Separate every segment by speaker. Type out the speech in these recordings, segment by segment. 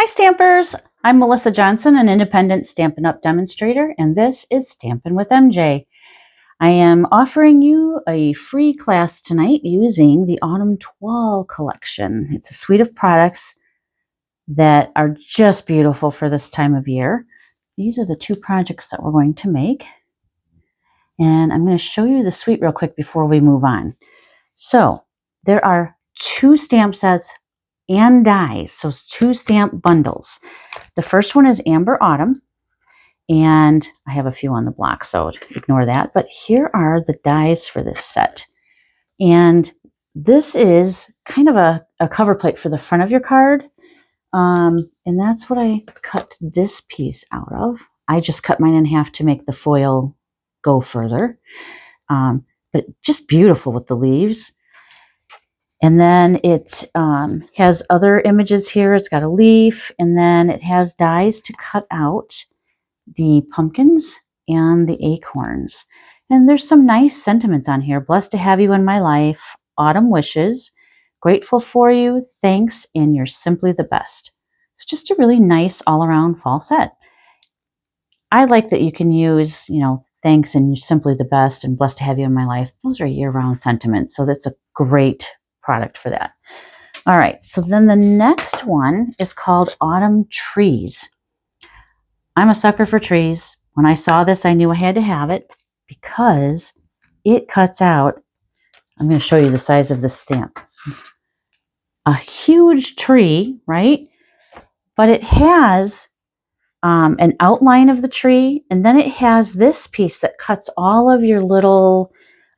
Speaker 1: Hi Stampers! I'm Melissa Johnson, an independent Stampin' Up! Demonstrator, and this is Stampin' with MJ. I am offering you a free class tonight using the Autumn Toile collection. It's a suite of products that are just beautiful for this time of year. These are the two projects that we're going to make. And I'm going to show you the suite real quick before we move on. So there are 2 stamp sets and dies, so 2 stamp bundles. The first one is Amber Autumn, and I have a few on the block, so ignore that. But here are the dies for this set. And this is kind of a cover plate for the front of your card. And that's what I cut this piece out of. I just cut mine in half to make the foil go further. But just beautiful with the leaves. And then it has other images here. It's got a leaf, and then it has dies to cut out the pumpkins and the acorns. And there's some nice sentiments on here. Blessed to have you in my life. Autumn wishes. Grateful for you. Thanks. And you're simply the best. So just a really nice all-around fall set. I like that you can use, thanks and you're simply the best and blessed to have you in my life. Those are year-round sentiments. So that's a great product for that. All right, so then the next one is called Autumn Trees. I'm a sucker for trees. When I saw this, I knew I had to have it because it cuts out, I'm going to show you the size of this stamp. A huge tree, right? But it has an outline of the tree, and then it has this piece that cuts all of your little,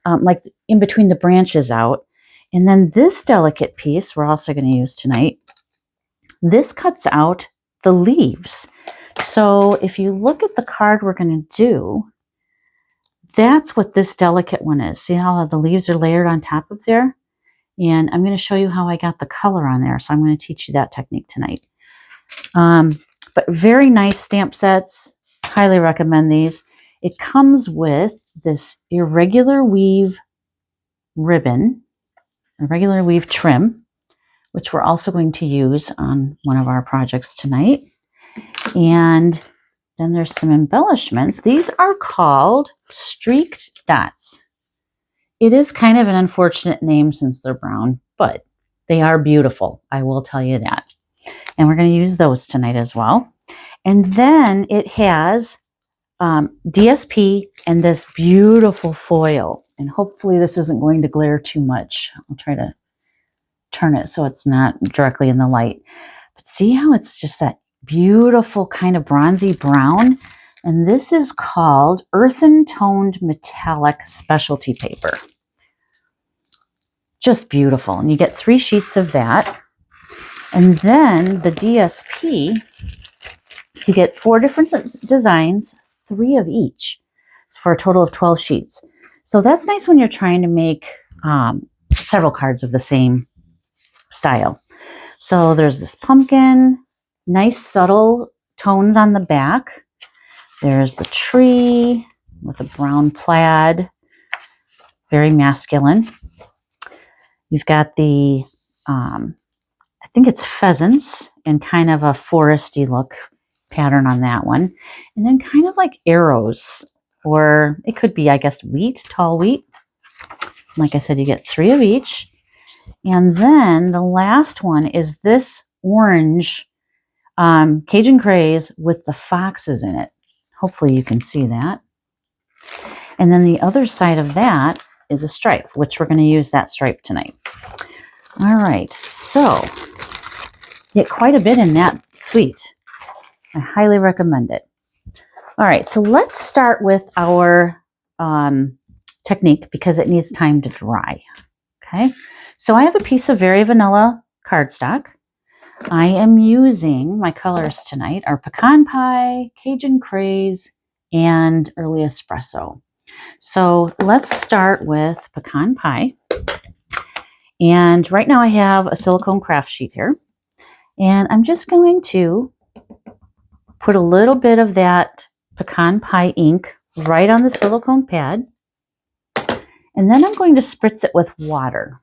Speaker 1: like in between the branches out. And then this delicate piece we're also going to use tonight, this cuts out the leaves. So if you look at the card we're going to do, that's what this delicate one is. See how the leaves are layered on top of there? And I'm going to show you how I got the color on there. So I'm going to teach you that technique tonight. But very nice stamp sets. Highly recommend these. It comes with this irregular weave ribbon, irregular weave trim, which we're also going to use on one of our projects tonight. And then there's some embellishments. These are called streaked dots. It is kind of an unfortunate name since they're brown, but they are beautiful. I will tell you that. And we're going to use those tonight as well. And then it has DSP and this beautiful foil. And hopefully this isn't going to glare too much. I'll try to turn it so it's not directly in the light. But see how it's just that beautiful kind of bronzy brown? And this is called Earthen Toned Metallic Specialty Paper. Just beautiful. And you get 3 sheets of that. And then the DSP, you get 4 different designs, 3 of each, for a total of 12 sheets. So that's nice when you're trying to make several cards of the same style. So there's this pumpkin, nice subtle tones on the back. There's the tree with a brown plaid, very masculine. You've got the, I think it's pheasants and kind of a foresty look pattern on that one. And then kind of like arrows, or it could be, I guess, wheat, tall wheat. Like I said, you get 3 of each. And then the last one is this orange Cajun Craze with the foxes in it. Hopefully you can see that. And then the other side of that is a stripe, which we're going to use that stripe tonight. All right, so you get quite a bit in that suite. I highly recommend it. All right, so let's start with our technique because it needs time to dry. Okay, so I have a piece of very vanilla cardstock. I am using my colors tonight are Pecan Pie, Cajun Craze, and Early Espresso. So let's start with Pecan Pie. And right now I have a silicone craft sheet here. And I'm just going to put a little bit of that Pecan Pie ink right on the silicone pad. And then I'm going to spritz it with water.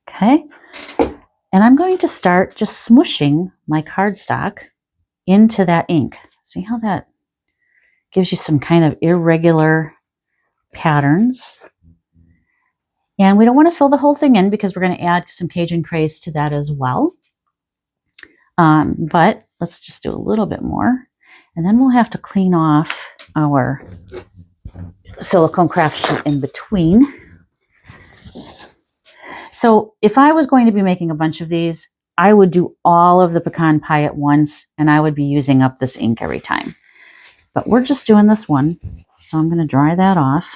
Speaker 1: Okay. And I'm going to start just smooshing my cardstock into that ink. See how that gives you some kind of irregular patterns. And we don't want to fill the whole thing in because we're going to add some Cajun Craze to that as well. But let's just do a little bit more. And then we'll have to clean off our silicone craft sheet in between. So if I was going to be making a bunch of these, I would do all of the pecan pie at once, and I would be using up this ink every time. But we're just doing this one, so I'm going to dry that off.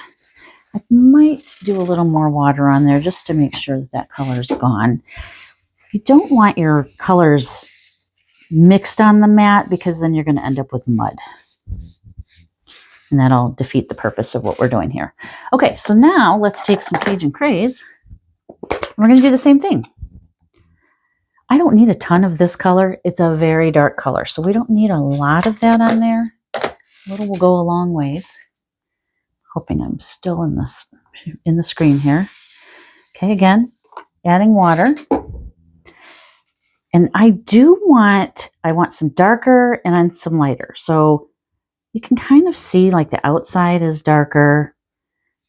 Speaker 1: I might do a little more water on there just to make sure that that color is gone. You don't want your colors mixed on the mat because then you're going to end up with mud. And that'll defeat the purpose of what we're doing here. Okay, so now let's take some Cajun Craze. We're going to do the same thing. I don't need a ton of this color. It's a very dark color, so we don't need a lot of that on there. A little will go a long ways. Hoping I'm still in the screen here. Okay, again, adding water. And I want some darker and then some lighter. So you can kind of see like the outside is darker,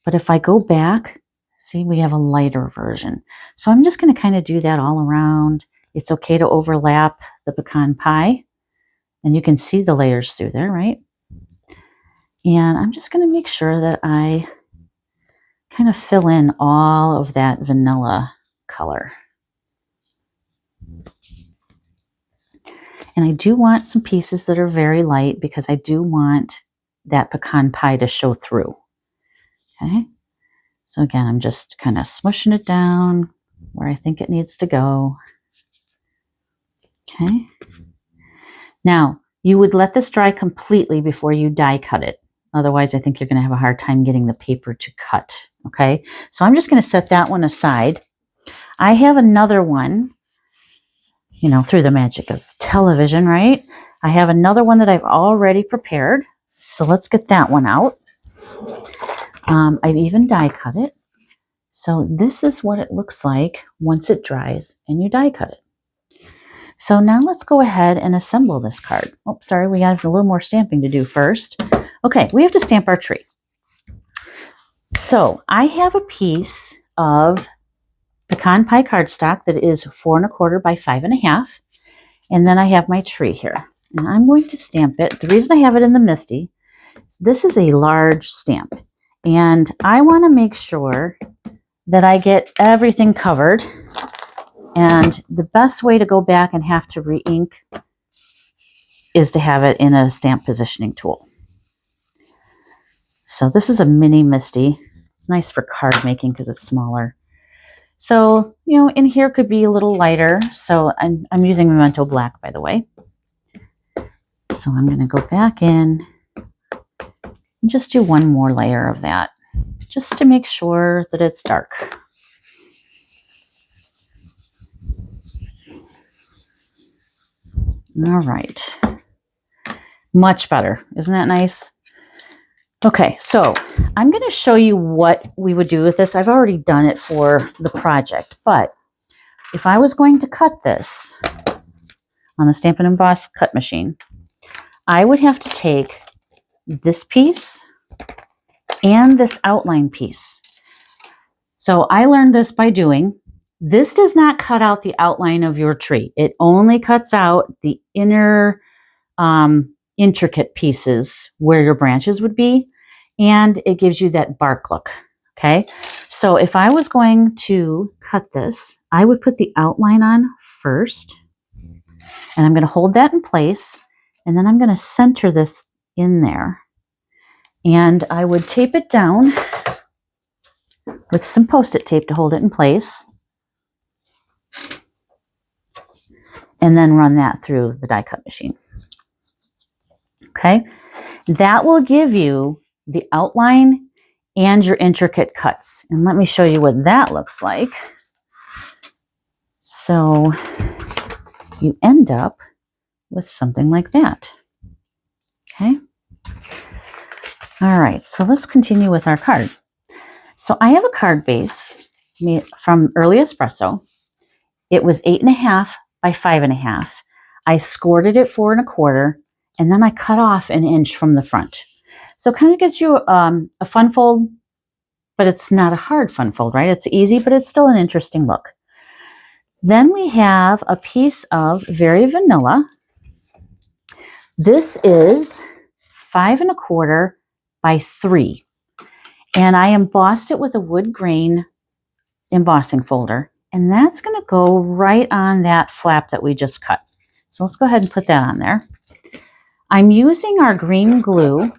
Speaker 1: but if I go back, see, we have a lighter version. So I'm just going to kind of do that all around. It's okay to overlap the pecan pie, and you can see the layers through there, right? And I'm just going to make sure that I kind of fill in all of that vanilla color. And I do want some pieces that are very light because I do want that pecan pie to show through. Okay. So again, I'm just kind of smushing it down where I think it needs to go. Okay. Now, you would let this dry completely before you die cut it. Otherwise, I think you're going to have a hard time getting the paper to cut. Okay. So I'm just going to set that one aside. I have another one, you know, through the magic of television, right? I have another one that I've already prepared. So let's get that one out. I've even die cut it. So this is what it looks like once it dries and you die cut it. So now let's go ahead and assemble this card. Oh, sorry, we have a little more stamping to do first. Okay, we have to stamp our tree. So I have a piece of pecan pie cardstock that is 4 1/4 by 5 1/2. And then I have my tree here. And I'm going to stamp it. The reason I have it in the MISTI, this is a large stamp. And I want to make sure that I get everything covered. And the best way to go back and have to re-ink is to have it in a stamp positioning tool. So this is a mini MISTI. It's nice for card making because it's smaller. So, you know, in here could be a little lighter. So I'm using Memento Black, by the way. So I'm going to go back in and just do one more layer of that, just to make sure that it's dark. All right. Much better. Isn't that nice? Okay, so I'm going to show you what we would do with this. I've already done it for the project, but if I was going to cut this on the Stampin' Emboss cut machine, I would have to take this piece and this outline piece. So I learned this by doing. This does not cut out the outline of your tree. It only cuts out the inner intricate pieces where your branches would be, and it gives you that bark look. Okay, so if I was going to cut this, I would put the outline on first, and I'm going to hold that in place, and then I'm going to center this in there, and I would tape it down with some Post-it tape to hold it in place, and then run that through the die cut machine. Okay, that will give you the outline and your intricate cuts. And let me show you what that looks like. So you end up with something like that. Okay. All right, so let's continue with our card. So I have a card base from Early Espresso. It was 8.5 by 5.5. I scored it at 4 1/4, and then I cut off an inch from the front. So it kind of gives you a fun fold, but it's not a hard fun fold, right? It's easy, but it's still an interesting look. Then we have a piece of Very Vanilla. This is 5 1/4 by 3. And I embossed it with a wood grain embossing folder. And that's going to go right on that flap that we just cut. So let's go ahead and put that on there. I'm using our green glue,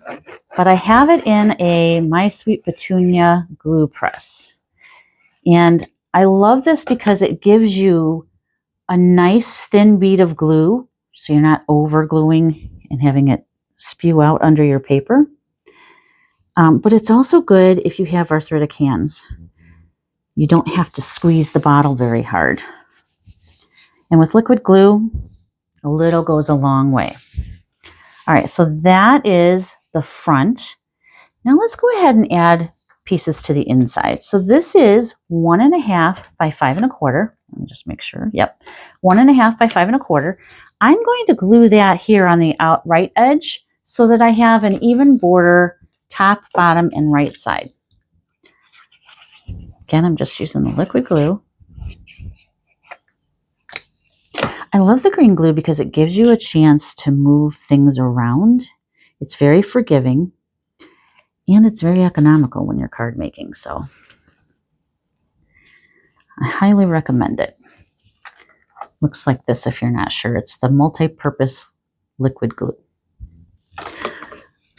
Speaker 1: but I have it in a My Sweet Petunia glue press. And I love this because it gives you a nice thin bead of glue, so you're not over gluing and having it spew out under your paper. But it's also good if you have arthritic hands. You don't have to squeeze the bottle very hard. And with liquid glue, a little goes a long way. All right, so that is the front. Now let's go ahead and add pieces to the inside. So this is 1.5 by 5 1/4. Let me just make sure. Yep, 1.5 by 5 1/4. I'm going to glue that here on the right edge so that I have an even border top, bottom, and right side. Again, I'm just using the liquid glue. I love the green glue because it gives you a chance to move things around. It's very forgiving, and it's very economical when you're card making, so I highly recommend it. Looks like this if you're not sure. It's the multi-purpose liquid glue.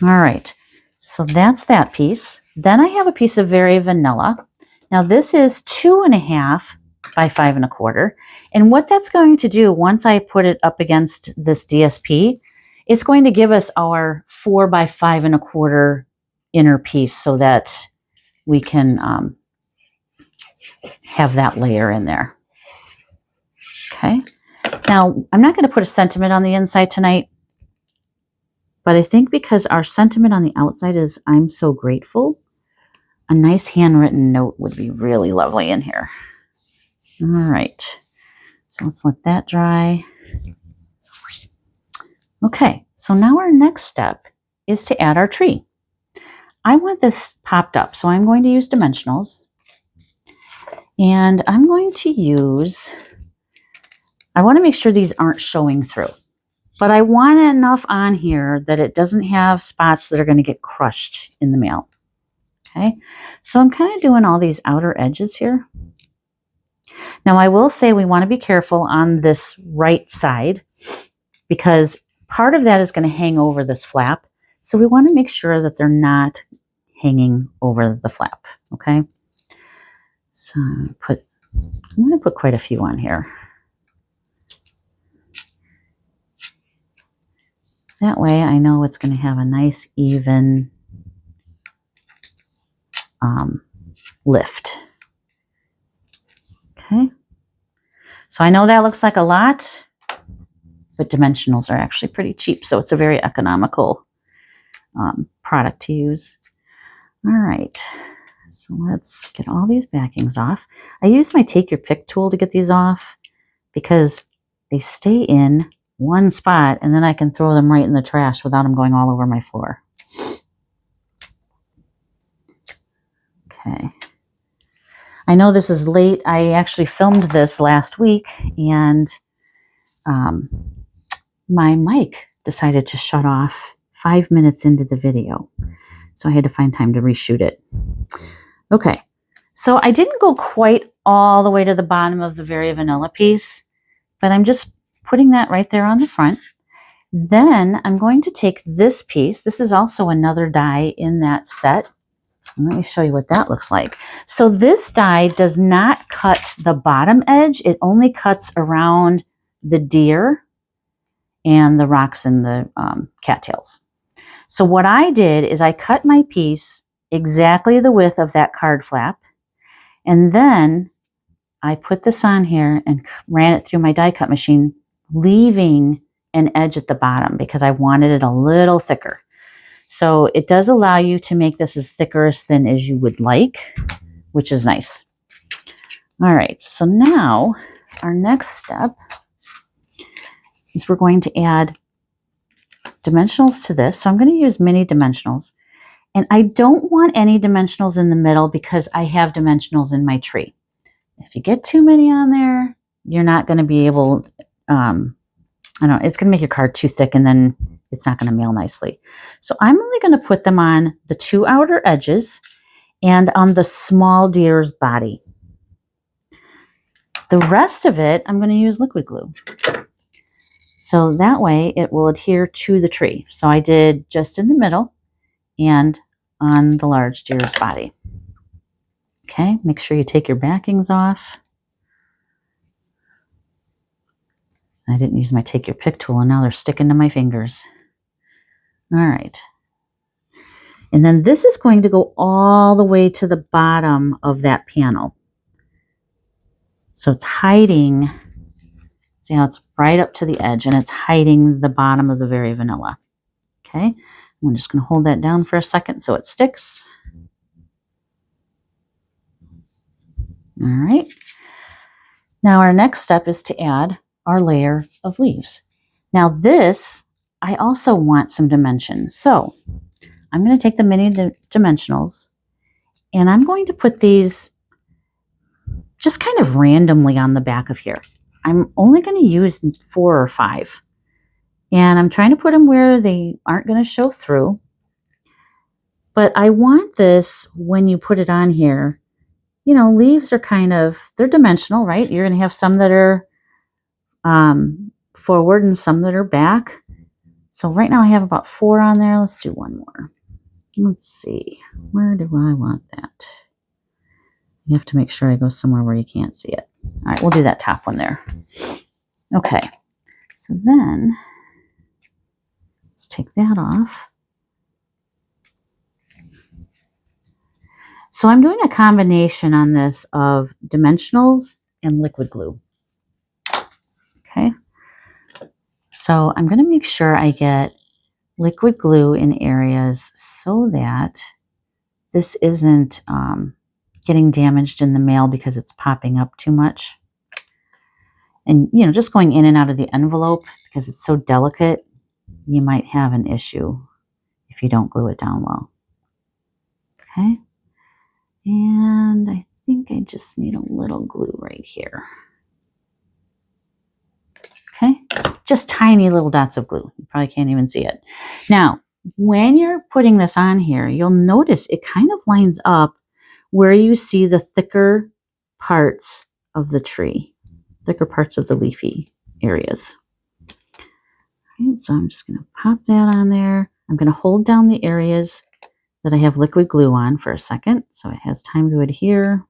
Speaker 1: All right, so that's that piece. Then I have a piece of Very Vanilla. Now this is 2.5 by 5 1/4. And what that's going to do, once I put it up against this DSP, it's going to give us our 4 by 5 1/4 inner piece so that we can have that layer in there. Okay. Now, I'm not going to put a sentiment on the inside tonight, but I think because our sentiment on the outside is I'm so grateful, a nice handwritten note would be really lovely in here. All right. So let's let that dry. Okay, so now our next step is to add our tree. I want this popped up, so I'm going to use Dimensionals. And I'm going to use, I want to make sure these aren't showing through. But I want enough on here that it doesn't have spots that are going to get crushed in the mail. Okay, so I'm kind of doing all these outer edges here. Now I will say we want to be careful on this right side because part of that is going to hang over this flap. So we want to make sure that they're not hanging over the flap. Okay, so I'm going to put quite a few on here. That way I know it's going to have a nice even lift. Okay, so I know that looks like a lot, but Dimensionals are actually pretty cheap, so it's a very economical product to use. All right, so let's get all these backings off. I use my Take Your Pick tool to get these off because they stay in one spot and then I can throw them right in the trash without them going all over my floor. Okay. I know this is late. I actually filmed this last week and my mic decided to shut off 5 minutes into the video. So I had to find time to reshoot it. Okay, so I didn't go quite all the way to the bottom of the Very Vanilla piece, but I'm just putting that right there on the front. Then I'm going to take this piece. This is also another die in that set. And let me show you what that looks like. So this die does not cut the bottom edge. It only cuts around the deer and the rocks and the cattails. So what I did is I cut my piece exactly the width of that card flap. And then I put this on here and ran it through my die cut machine, leaving an edge at the bottom because I wanted it a little thicker. So it does allow you to make this as thick or as thin as you would like, which is nice. All right, so now our next step is we're going to add dimensionals to this. So I'm going to use mini dimensionals. And I don't want any dimensionals in the middle because I have dimensionals in my tree. If you get too many on there, you're not going to be able, I don't know, it's going to make your card too thick and then it's not going to mail nicely. So I'm only going to put them on the 2 outer edges and on the small deer's body. The rest of it, I'm going to use liquid glue. So that way it will adhere to the tree. So I did just in the middle and on the large deer's body. Okay, make sure you take your backings off. I didn't use my take your pick tool and now they're sticking to my fingers. All right. And then this is going to go all the way to the bottom of that panel. So it's hiding, see how it's right up to the edge and it's hiding the bottom of the very vanilla. Okay, I'm just going to hold that down for a second so it sticks. All right. Now our next step is to add our layer of leaves. Now this, I also want some dimension. So I'm going to take the mini dimensionals and I'm going to put these just kind of randomly on the back of here. I'm only going to use 4 or 5. And I'm trying to put them where they aren't going to show through. But I want this, when you put it on here, you know, leaves are kind of, they're dimensional, right? You're going to have some that are forward and some that are back. So right now I have about 4 on there. Let's do one more. Let's see. Where do I want that? You have to make sure I go somewhere where you can't see it. All right, we'll do that top one there. Okay, so then let's take that off. So I'm doing a combination on this of dimensionals and liquid glue. Okay, so I'm going to make sure I get liquid glue in areas so that this isn't getting damaged in the mail because it's popping up too much. And, you know, just going in and out of the envelope because it's so delicate, you might have an issue if you don't glue it down well. Okay. And I think I just need a little glue right here. Okay. Just tiny little dots of glue. You probably can't even see it. Now, when you're putting this on here, you'll notice it kind of lines up where you see the thicker parts of the tree, thicker parts of the leafy areas. All right, so I'm just going to pop that on there. I'm going to hold down the areas that I have liquid glue on for a second so it has time to adhere.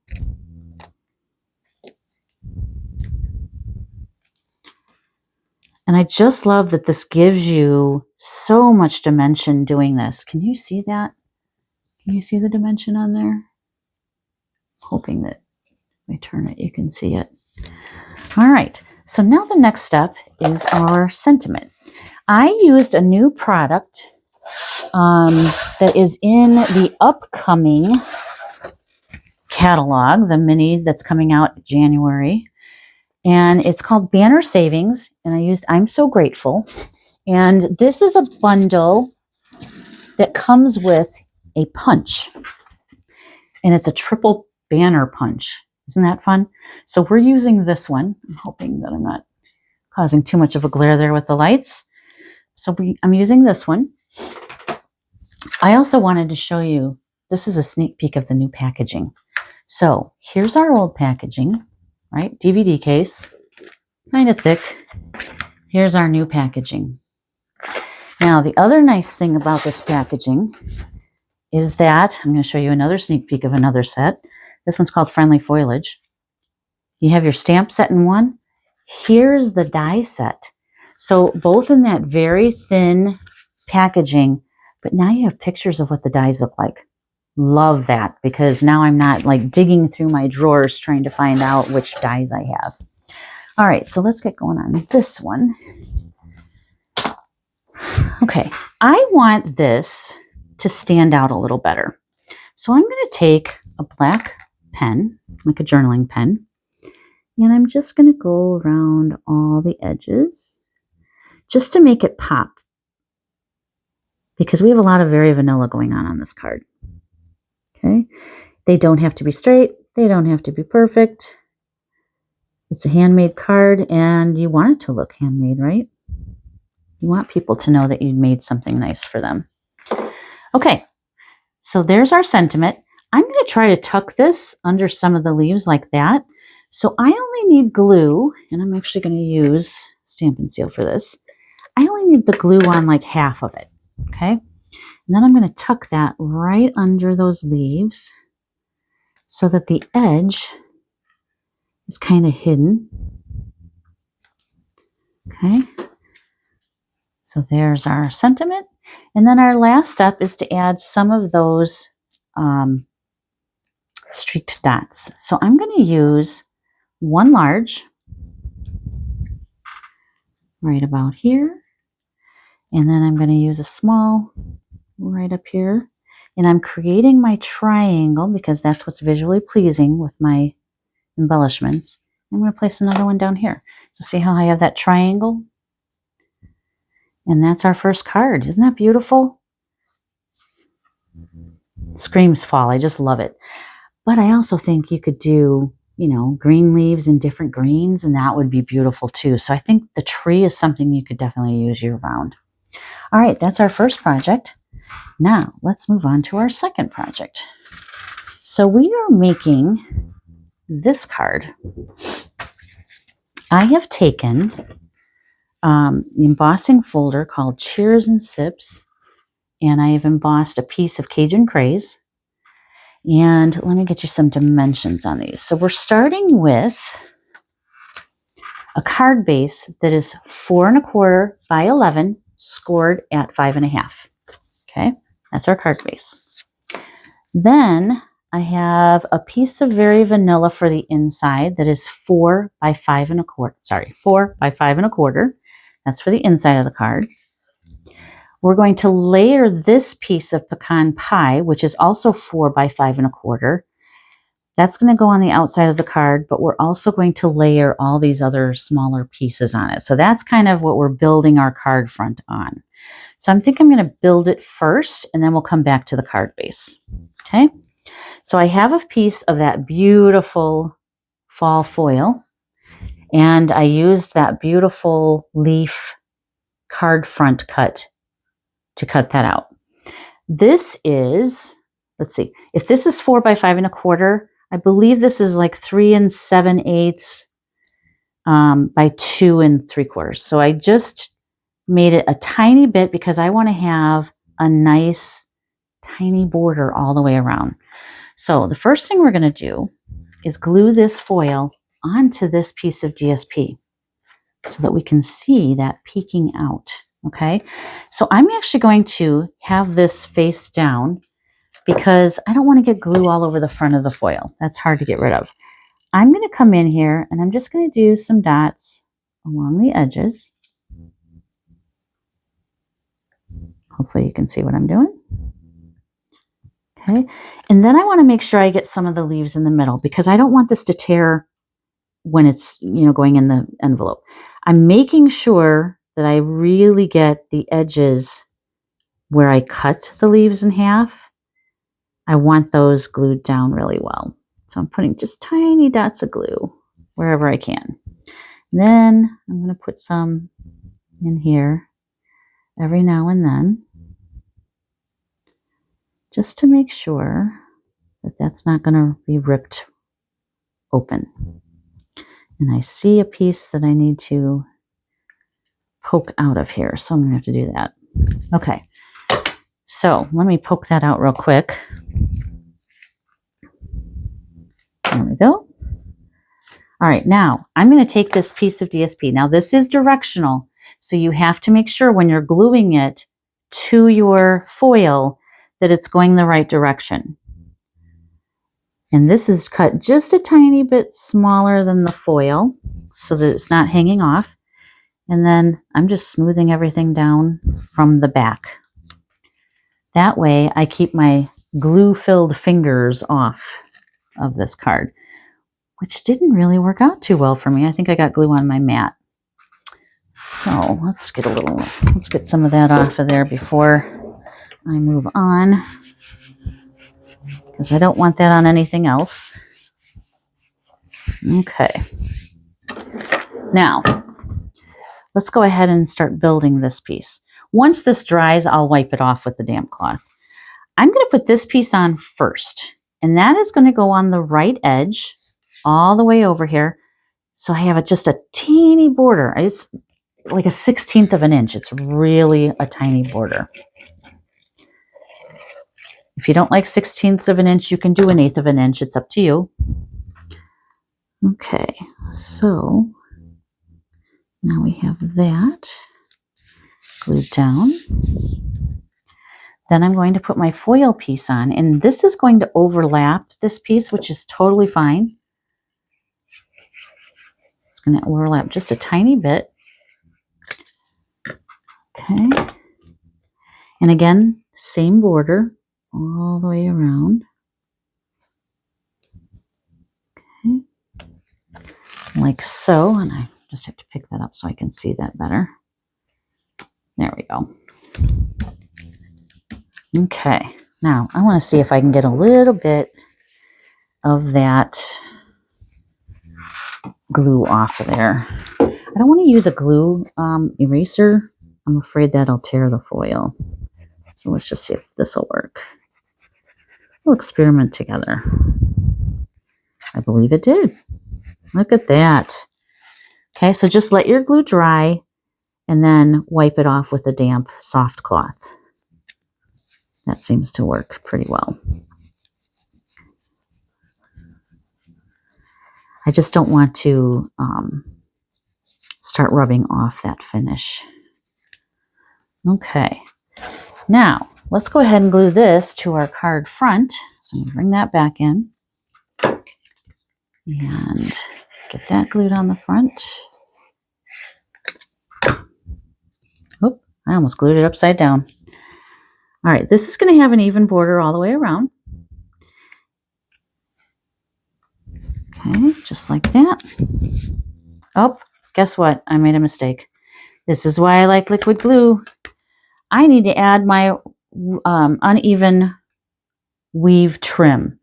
Speaker 1: And I just love that this gives you so much dimension doing this. Can you see that? Can you see the dimension on there? Hoping that if I turn it, you can see it. All right, so now the next step is our sentiment. I used a new product that is in the upcoming catalog, the mini that's coming out January. And it's called Banner Savings. And I used I'm So Grateful. And this is a bundle that comes with a punch. And it's a triple banner punch. Isn't that fun? So we're using this one. I'm hoping that I'm not causing too much of a glare there with the lights. So I'm using this one. I also wanted to show you, this is a sneak peek of the new packaging. So here's our old packaging, right? DVD case, kind of thick. Here's our new packaging. Now, the other nice thing about this packaging is that, I'm going to show you another sneak peek of another set. This one's called Friendly Foliage. You have your stamp set in one. Here's the die set. So both in that very thin packaging, but now you have pictures of what the dies look like. Love that, because now I'm not like digging through my drawers trying to find out which dies I have. All right, so let's get going on this one. Okay, I want this to stand out a little better. So I'm going to take a black pen, like a journaling pen, And I'm just going to go around all the edges just to make it pop, because we have a lot of very vanilla going on this card. Okay, they don't have to be straight. They don't have to be perfect. It's a handmade card, and you want it to look handmade, right? You want people to know that you made something nice for them. Okay, so there's our sentiment. I'm going to try to tuck this under some of the leaves like that. So I only need glue, and I'm actually going to use Stampin' Seal for this. I only need the glue on like half of it, okay? And then I'm going to tuck that right under those leaves so that the edge is kind of hidden. Okay, so there's our sentiment. And then our last step is to add some of those streaked dots. So I'm going to use one large right about here. And then I'm going to use a small right up here. And I'm creating my triangle because that's what's visually pleasing with my embellishments. I'm going to place another one down here. So see how I have that triangle? And that's our first card. Isn't that beautiful? Screams fall. I just love it. But I also think you could do, you know, green leaves in different greens, and that would be beautiful too. So I think the tree is something you could definitely use year round. All right, that's our first project. Now let's move on to our second project. So we are making this card. I have taken the embossing folder called Cheers and Sips, and I have embossed a piece of Cajun Craze. And let me get you some dimensions on these. So we're starting with a card base that is 4 1/4 by 11, scored at 5 1/2. Okay, that's our card base. Then I have a piece of very vanilla for the inside that is 4 by 5 1/4. Sorry, 4 by 5 1/4. That's for the inside of the card. We're going to layer this piece of pecan pie, which is also 4 by 5 1/4. That's going to go on the outside of the card, but we're also going to layer all these other smaller pieces on it. So that's kind of what we're building our card front on. So I think I'm going to build it first, and then we'll come back to the card base. Okay. So I have a piece of that beautiful fall foil, and I used that beautiful leaf card front cut to cut that out. This is, let's see, if this is 4 by 5 1/4, I believe this is like 3 7/8 by 2 3/4. So I just made it a tiny bit because I want to have a nice tiny border all the way around. So the first thing we're going to do is glue this foil onto this piece of DSP so that we can see that peeking out. Okay, so I'm actually going to have this face down because I don't want to get glue all over the front of the foil. That's hard to get rid of. I'm going to come in here and I'm just going to do some dots along the edges. Hopefully you can see what I'm doing. Okay, and then I want to make sure I get some of the leaves in the middle because I don't want this to tear when it's, you know, going in the envelope. I'm making sure that I really get the edges where I cut the leaves in half. I want those glued down really well. So I'm putting just tiny dots of glue wherever I can. Then I'm going to put some in here every now and then, just to make sure that that's not going to be ripped open. And I see a piece that I need to poke out of here, so I'm going to have to do that. Okay, so let me poke that out real quick. There we go. All right, now I'm going to take this piece of DSP. Now this is directional, so you have to make sure when you're gluing it to your foil that it's going the right direction. And this is cut just a tiny bit smaller than the foil so that it's not hanging off. And then I'm just smoothing everything down from the back. That way I keep my glue-filled fingers off of this card. which didn't really work out too well for me. I think I got glue on my mat. So let's get some of that off of there before I move on, because I don't want that on anything else. Okay. Now, let's go ahead and start building this piece. Once this dries, I'll wipe it off with the damp cloth. I'm going to put this piece on first, and that is going to go on the right edge all the way over here. So I have just a teeny border. It's like a 1/16 of an inch. It's really a tiny border. If you don't like 1/16 of an inch, you can do 1/8 of an inch. It's up to you. Okay, so now we have that glued down. Then I'm going to put my foil piece on, and this is going to overlap this piece, which is totally fine. It's going to overlap just a tiny bit. Okay. And again, same border all the way around. Okay. Like so, and I just have to pick that up so I can see that better. There we go. Okay, now I want to see if I can get a little bit of that glue off of there. I don't want to use a glue eraser. I'm afraid that'll tear the foil. So let's just see if this will work. We'll experiment together. I believe it did. Look at that. Okay, so just let your glue dry and then wipe it off with a damp, soft cloth. That seems to work pretty well. I just don't want to start rubbing off that finish. Okay, now let's go ahead and glue this to our card front. So I'm going to bring that back in and get that glued on the front. Oop, I almost glued it upside down. All right, this is going to have an even border all the way around. Okay, just like that. Oh, guess what? I made a mistake. This is why I like liquid glue. I need to add my uneven weave trim.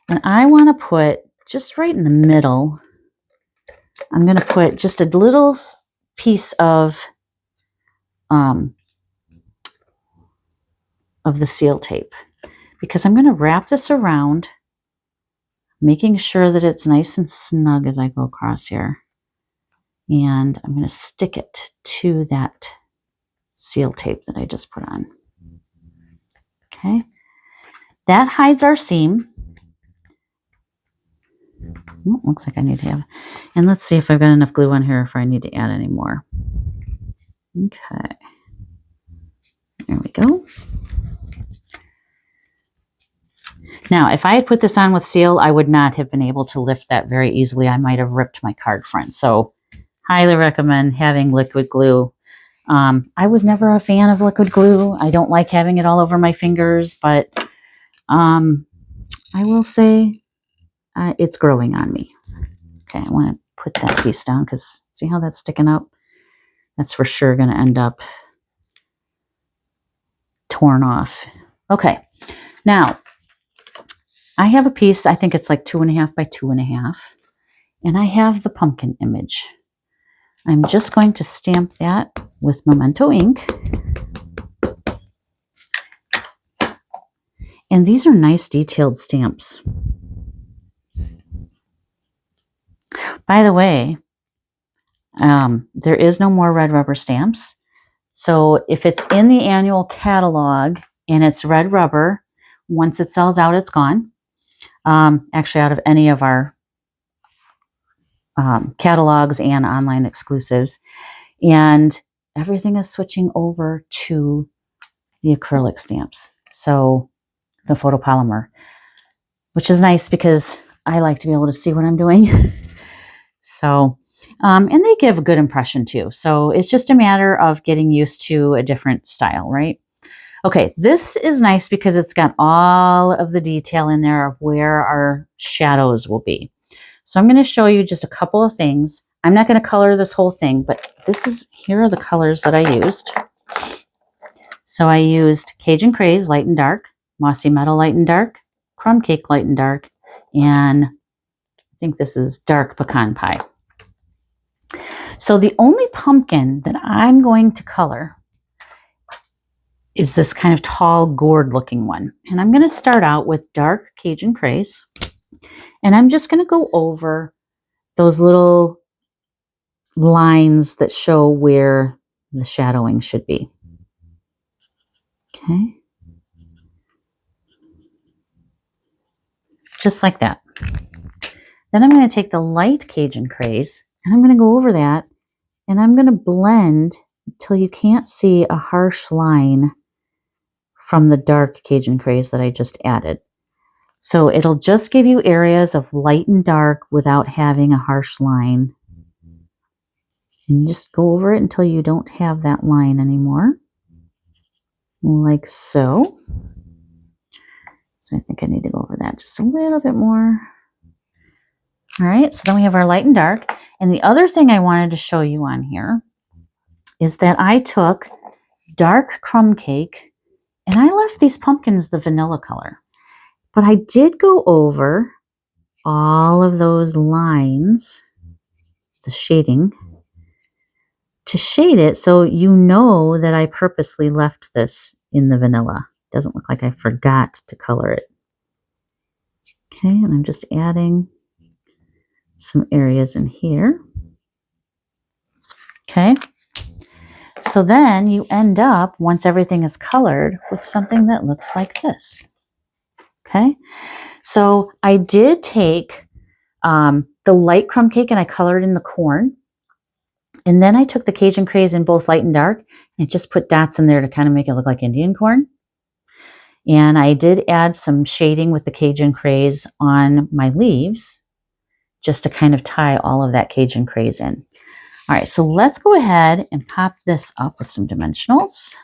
Speaker 1: And I want to put just right in the middle, I'm going to put just a little piece of the seal tape, because I'm going to wrap this around, making sure that it's nice and snug as I go across here. And I'm going to stick it to that seal tape that I just put on. Okay, that hides our seam. Oh, looks like I need to have, and let's see if I've got enough glue on here if I need to add any more. Okay, there we go. Now, if I had put this on with seal, I would not have been able to lift that very easily. I might have ripped my card front. So highly recommend having liquid glue. I was never a fan of liquid glue. I don't like having it all over my fingers, but I will say it's growing on me. Okay, I want to put that piece down because see how that's sticking up? That's for sure going to end up torn off. Okay, now I have a piece, I think it's like 2.5 by 2.5, and I have the pumpkin image. I'm just going to stamp that with Memento ink. And these are nice detailed stamps. By the way, there is no more red rubber stamps. So if it's in the annual catalog and it's red rubber, once it sells out, it's gone. Actually, out of any of our catalogs and online exclusives. And everything is switching over to the acrylic stamps. So the photopolymer, which is nice because I like to be able to see what I'm doing. So, and they give a good impression too. So it's just a matter of getting used to a different style, right? Okay, this is nice because it's got all of the detail in there of where our shadows will be. So I'm going to show you just a couple of things. I'm not going to color this whole thing, but here are the colors that I used. So I used Cajun Craze Light and Dark, Mossy Meadow Light and Dark, Crumb Cake Light and Dark, and I think this is Dark Pecan Pie. So the only pumpkin that I'm going to color is this kind of tall gourd looking one. And I'm going to start out with Dark Cajun Craze. And I'm just going to go over those little lines that show where the shadowing should be. Okay. Just like that. Then I'm going to take the light Cajun Craze and I'm going to go over that and I'm going to blend until you can't see a harsh line from the dark Cajun Craze that I just added. So it'll just give you areas of light and dark without having a harsh line. And just go over it until you don't have that line anymore. Like so. So I think I need to go over that just a little bit more. All right, so then we have our light and dark. And the other thing I wanted to show you on here is that I took dark crumb cake and I left these pumpkins the vanilla color. But I did go over all of those lines, the shading, to shade it so you know that I purposely left this in the vanilla. It doesn't look like I forgot to color it. Okay, and I'm just adding some areas in here. Okay, so then you end up, once everything is colored, with something that looks like this. Okay, so I did take the light crumb cake and I colored in the corn. And then I took the Cajun Craze in both light and dark and just put dots in there to kind of make it look like Indian corn. And I did add some shading with the Cajun Craze on my leaves just to kind of tie all of that Cajun Craze in. All right, so let's go ahead and pop this up with some dimensionals.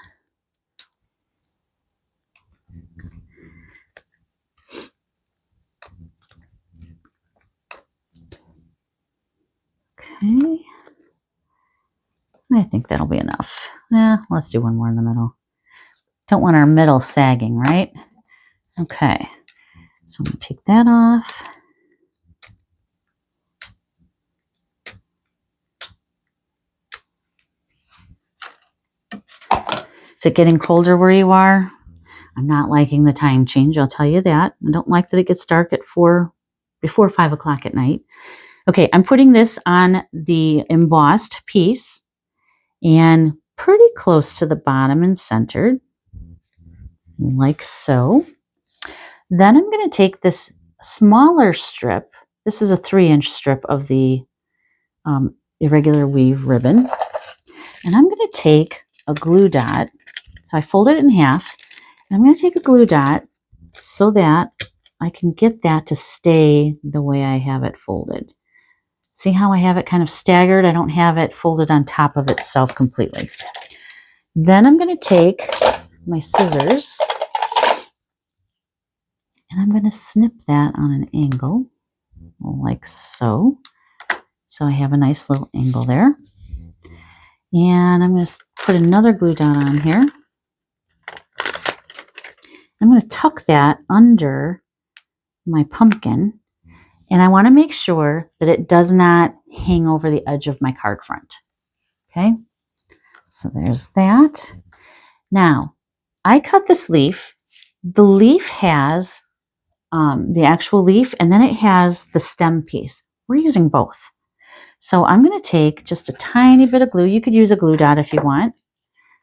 Speaker 1: Okay. I think that'll be enough. Let's do one more in the middle. Don't want our middle sagging, right? Okay, so I'm going to take that off. Is it getting colder where you are? I'm not liking the time change, I'll tell you that. I don't like that it gets dark at before 5 o'clock at night. Okay, I'm putting this on the embossed piece and pretty close to the bottom and centered, like so. Then I'm going to take this smaller strip. This is a 3-inch strip of the Irregular weave ribbon. And I'm going to take a glue dot. So I fold it in half. And I'm going to take a glue dot so that I can get that to stay the way I have it folded. See how I have it kind of staggered? I don't have it folded on top of itself completely. Then I'm going to take my scissors and I'm going to snip that on an angle like so. So I have a nice little angle there. And I'm going to put another glue dot on here. I'm going to tuck that under my pumpkin. And I want to make sure that it does not hang over the edge of my card front. Okay, so there's that. Now, I cut this leaf. The leaf has the actual leaf, and then it has the stem piece. We're using both. So I'm going to take just a tiny bit of glue. You could use a glue dot if you want,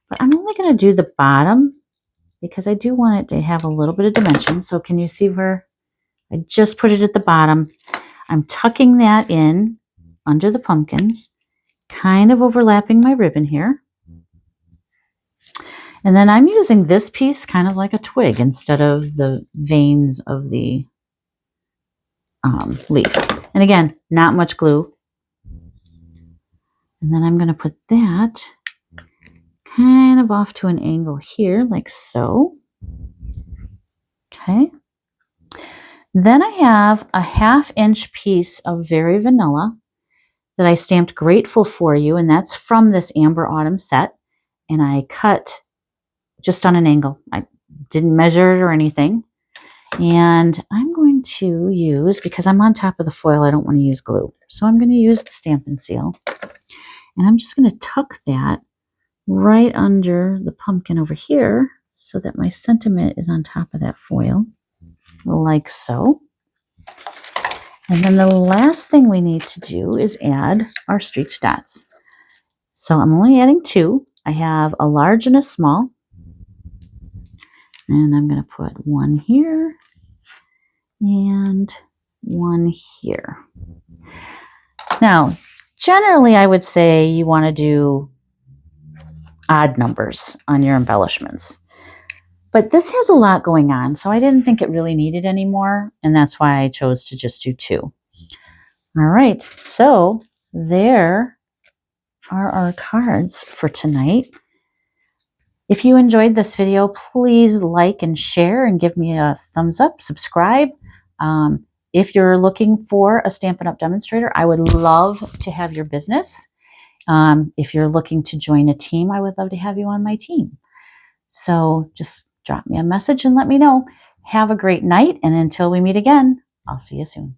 Speaker 1: but I'm only going to do the bottom because I do want it to have a little bit of dimension. So can you see where I just put it at the bottom? I'm tucking that in under the pumpkins, kind of overlapping my ribbon here. And then I'm using this piece kind of like a twig instead of the veins of the leaf. And again, not much glue. And then I'm going to put that kind of off to an angle here, like so. Okay. Then I have a 1/2 inch piece of Very Vanilla that I stamped Grateful for You, and that's from this Amber Autumn set. And I cut just on an angle. I didn't measure it or anything. And I'm going to use, because I'm on top of the foil, I don't want to use glue. So I'm going to use the Stampin' Seal. And I'm just going to tuck that right under the pumpkin over here so that my sentiment is on top of that foil, like so. And then the last thing we need to do is add our streaked dots. So I'm only adding 2. I have a large and a small. And I'm going to put 1 here and 1 here. Now, generally I would say you want to do odd numbers on your embellishments. But this has a lot going on, so I didn't think it really needed any more, and that's why I chose to just do 2. All right, so there are our cards for tonight. If you enjoyed this video, please like and share and give me a thumbs up, subscribe. If you're looking for a Stampin' Up! Demonstrator, I would love to have your business. If you're looking to join a team, I would love to have you on my team. So just drop me a message and let me know. Have a great night, and until we meet again, I'll see you soon.